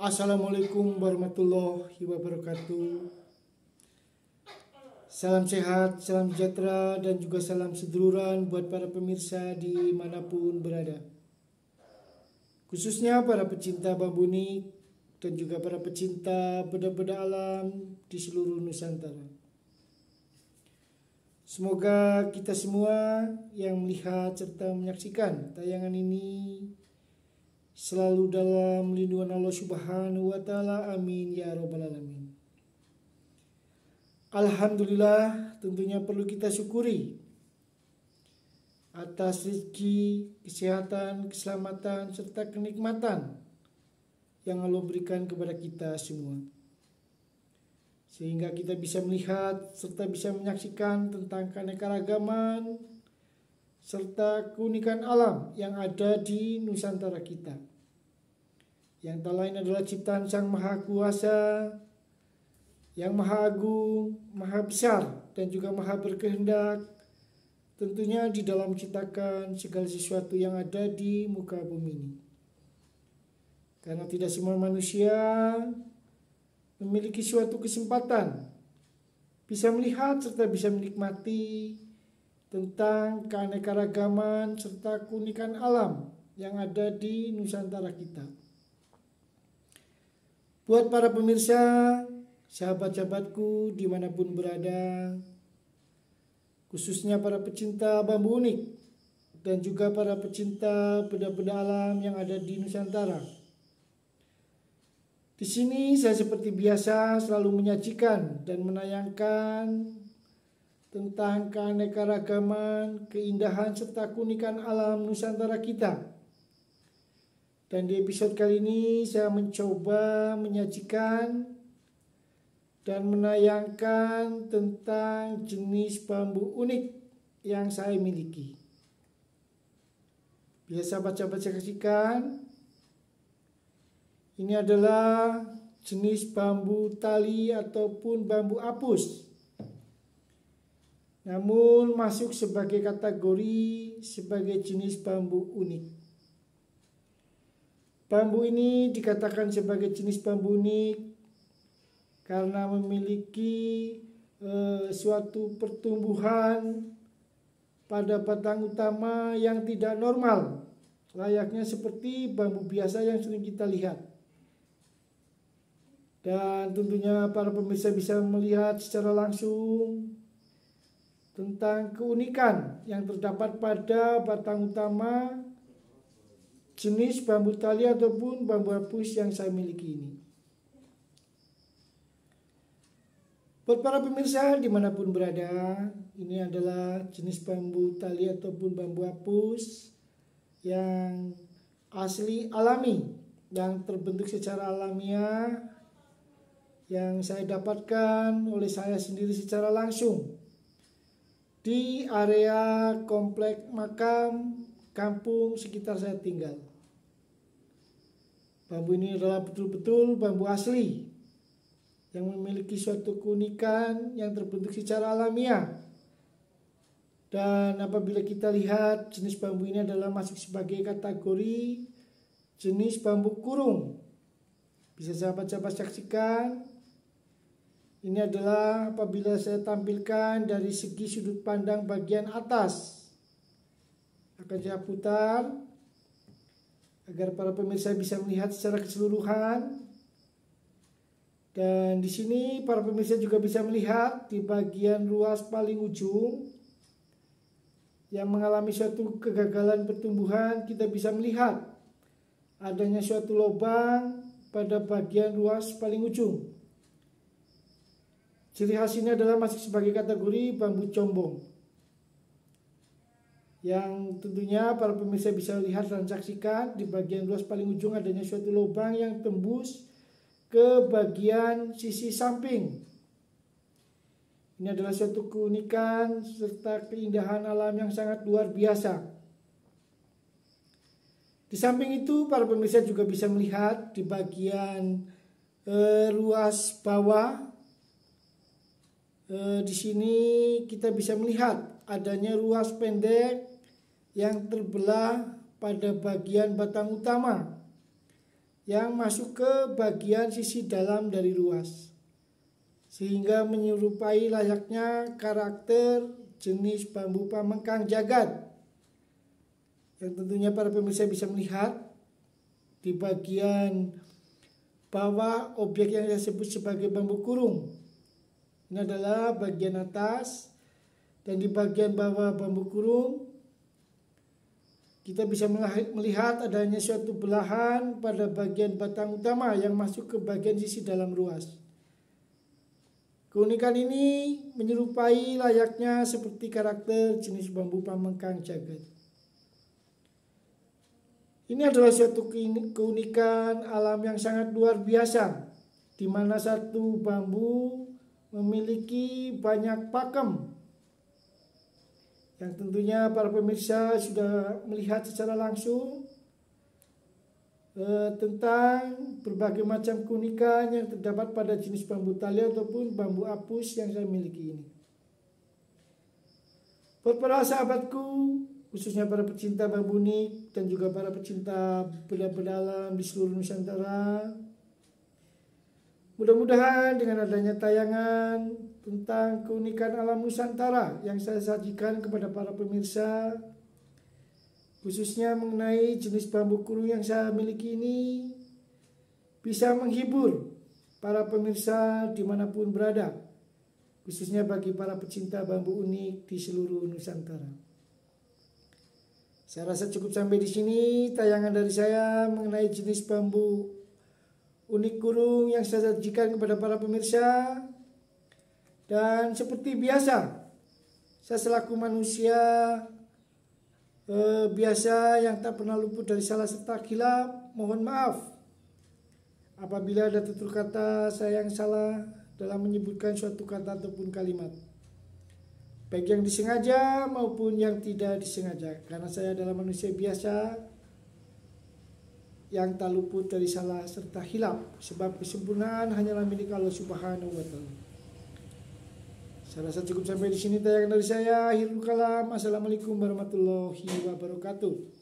Assalamualaikum warahmatullahi wabarakatuh. Salam sehat, salam sejahtera, dan juga salam seduluran buat para pemirsa dimanapun berada. Khususnya para pecinta bambu unik dan juga para pecinta benda-benda alam di seluruh Nusantara. Semoga kita semua yang melihat serta menyaksikan tayangan ini selalu dalam lindungan Allah Subhanahu wa Ta'ala. Amin ya Rabbal Alamin. Alhamdulillah, tentunya perlu kita syukuri atas rezeki, kesehatan, keselamatan, serta kenikmatan yang Allah berikan kepada kita semua, sehingga kita bisa melihat serta bisa menyaksikan tentang keanekaragaman serta keunikan alam yang ada di Nusantara kita, yang tak lain adalah ciptaan Sang Maha Kuasa, yang Maha Agung, Maha Besar, dan juga Maha Berkehendak, tentunya di dalam menciptakan segala sesuatu yang ada di muka bumi ini. Karena tidak semua manusia memiliki suatu kesempatan bisa melihat serta bisa menikmati tentang keanekaragaman serta keunikan alam yang ada di Nusantara kita. Buat para pemirsa, sahabat-sahabatku dimanapun berada, khususnya para pecinta bambu unik dan juga para pecinta benda-benda alam yang ada di Nusantara. Di sini saya seperti biasa selalu menyajikan dan menayangkan tentang keanekaragaman, keindahan serta keunikan alam Nusantara kita. Dan di episode kali ini saya mencoba menyajikan dan menayangkan tentang jenis bambu unik yang saya miliki. Biasa sahabat-sahabat saksikan, ini adalah jenis bambu tali ataupun bambu apus, namun masuk sebagai kategori sebagai jenis bambu unik. Bambu ini dikatakan sebagai jenis bambu unik karena memiliki suatu pertumbuhan pada batang utama yang tidak normal, layaknya seperti bambu biasa yang sering kita lihat. Dan tentunya para pemirsa bisa melihat secara langsung tentang keunikan yang terdapat pada batang utama jenis bambu tali ataupun bambu apus yang saya miliki ini. Buat para pemirsa dimanapun berada, ini adalah jenis bambu tali ataupun bambu apus yang asli alami, yang terbentuk secara alamiah, yang saya dapatkan oleh saya sendiri secara langsung di area komplek makam kampung sekitar saya tinggal. Bambu ini adalah betul-betul bambu asli yang memiliki suatu keunikan yang terbentuk secara alamiah. Dan apabila kita lihat, jenis bambu ini adalah masuk sebagai kategori jenis bambu kurung. Bisa sahabat-sahabat saksikan, ini adalah apabila saya tampilkan dari segi sudut pandang bagian atas. Akan saya putar agar para pemirsa bisa melihat secara keseluruhan. Dan di sini para pemirsa juga bisa melihat di bagian ruas paling ujung yang mengalami suatu kegagalan pertumbuhan, kita bisa melihat adanya suatu lubang pada bagian ruas paling ujung. Ciri khas ini adalah masuk sebagai kategori bambu combong, yang tentunya para pemirsa bisa lihat dan saksikan di bagian ruas paling ujung adanya suatu lubang yang tembus ke bagian sisi samping. Ini adalah suatu keunikan serta keindahan alam yang sangat luar biasa. Di samping itu para pemirsa juga bisa melihat di bagian ruas bawah. Di sini kita bisa melihat adanya ruas pendek yang terbelah pada bagian batang utama yang masuk ke bagian sisi dalam dari ruas, sehingga menyerupai layaknya karakter jenis bambu pamengkang jagat, yang tentunya para pemirsa bisa melihat di bagian bawah objek yang saya sebut sebagai bambu kurung. Ini adalah bagian atas, dan di bagian bawah bambu kurung kita bisa melihat adanya suatu belahan pada bagian batang utama yang masuk ke bagian sisi dalam ruas. Keunikan ini menyerupai layaknya seperti karakter jenis bambu pamengkang jagat. Ini adalah suatu keunikan alam yang sangat luar biasa, di mana satu bambu memiliki banyak pakem, yang tentunya para pemirsa sudah melihat secara langsung tentang berbagai macam keunikan yang terdapat pada jenis bambu tali ataupun bambu apus yang saya miliki ini. Buat para sahabatku, khususnya para pecinta bambu unik dan juga para pecinta benda-benda alam di seluruh Nusantara, mudah-mudahan dengan adanya tayangan tentang keunikan alam Nusantara yang saya sajikan kepada para pemirsa, khususnya mengenai jenis bambu kurung yang saya miliki ini, bisa menghibur para pemirsa dimanapun berada, khususnya bagi para pecinta bambu unik di seluruh Nusantara. Saya rasa cukup sampai di sini tayangan dari saya mengenai jenis bambu unik kurung yang saya sajikan kepada para pemirsa. Dan seperti biasa, saya selaku manusia biasa yang tak pernah luput dari salah serta khilaf, mohon maaf apabila ada tutur kata saya yang salah dalam menyebutkan suatu kata ataupun kalimat, baik yang disengaja maupun yang tidak disengaja, karena saya adalah manusia biasa yang tak luput dari salah serta khilaf, sebab kesempurnaan hanyalah milik Allah Subhanahu wa Ta'ala. Saya rasa cukup sampai di sini tayangan dari saya. Akhirul kalam. Assalamualaikum warahmatullahi wabarakatuh.